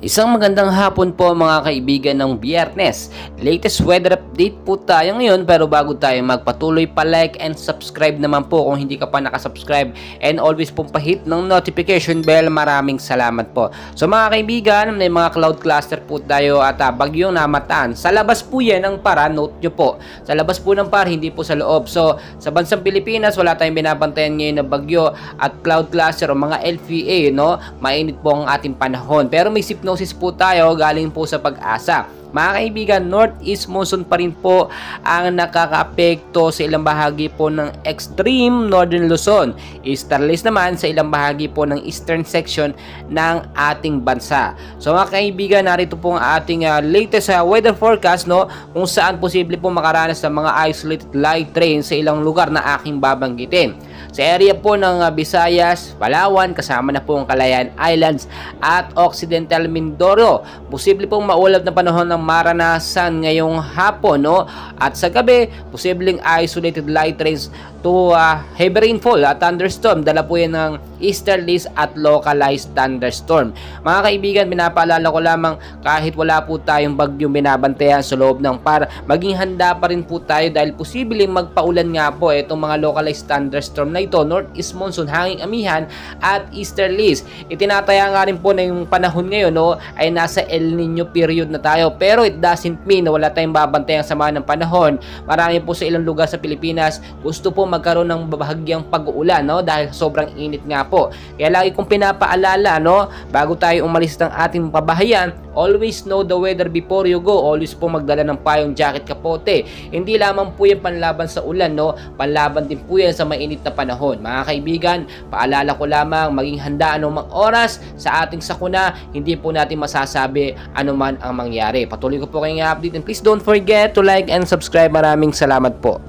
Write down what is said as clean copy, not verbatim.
Isang magandang hapon po mga kaibigan ng Biyernes. Latest weather update po tayo ngayon, pero bago tayo magpatuloy, pa-like and subscribe naman po kung hindi ka pa nakasubscribe, and always pong pa-hit ng notification bell. Maraming salamat po. So mga kaibigan, may mga cloud cluster po tayo at bagyong Namataan. Sa labas po yan ng Para, note nyo po. Sa labas po ng Para, hindi po sa loob. So sa bansang Pilipinas, wala tayong binabantayan ngayon na bagyo at cloud cluster o mga LPA, no? Mainit po ang ating panahon. Pero may hypnosis po tayo galing po sa Pag-asa. Mga kaibigan, northeast monsoon pa rin po ang nakakaapekto sa ilang bahagi po ng extreme northern Luzon. Easterlies naman sa ilang bahagi po ng eastern section ng ating bansa. So mga kaibigan, narito po ang ating latest weather forecast, no, kung saan posible po makaranas ng mga isolated light rain sa ilang lugar na aking babanggitin. Sa area po ng Visayas, Palawan, kasama na po ang Calayan Islands at Occidental Mindoro. Posible pong maulap na panahon ng maranasan ngayong hapon, no? At sa gabi, posibleng isolated light rains to heavy rainfall at thunderstorm. Dala po yan ng easterlies at localized thunderstorm. Mga kaibigan, pinapaalala ko lamang, kahit wala po tayong bagyong binabantayan sa loob ng Para, maging handa pa rin po tayo dahil posibleng magpaulan nga po itong mga localized thunderstorm na ito, northeast monsoon, hanging amihan at easterlies. Itinataya nga rin po na yung panahon ngayon, no, ay nasa El Nino period na tayo, pero it doesn't mean na wala tayong babantayan sama ng panahon. Marami po sa ilang lugar sa Pilipinas gusto po magkaroon ng bahagyang pag-uulan, no, dahil sobrang init nga po. Kaya lagi kong pinapaalala, no, bago tayo umalis ng ating pabahayan, always know the weather before you go. Always po magdala ng payong, jacket, kapote. Hindi lamang po yan panlaban sa ulan, no, panlaban din po yan sa mainit na panahon. Mga kaibigan, paalala ko lamang, maging handa anumang oras sa ating sakuna. Hindi po natin masasabi anuman ang mangyari. Patuloy ko po kayong i-update, and please don't forget to like and subscribe. Maraming salamat po.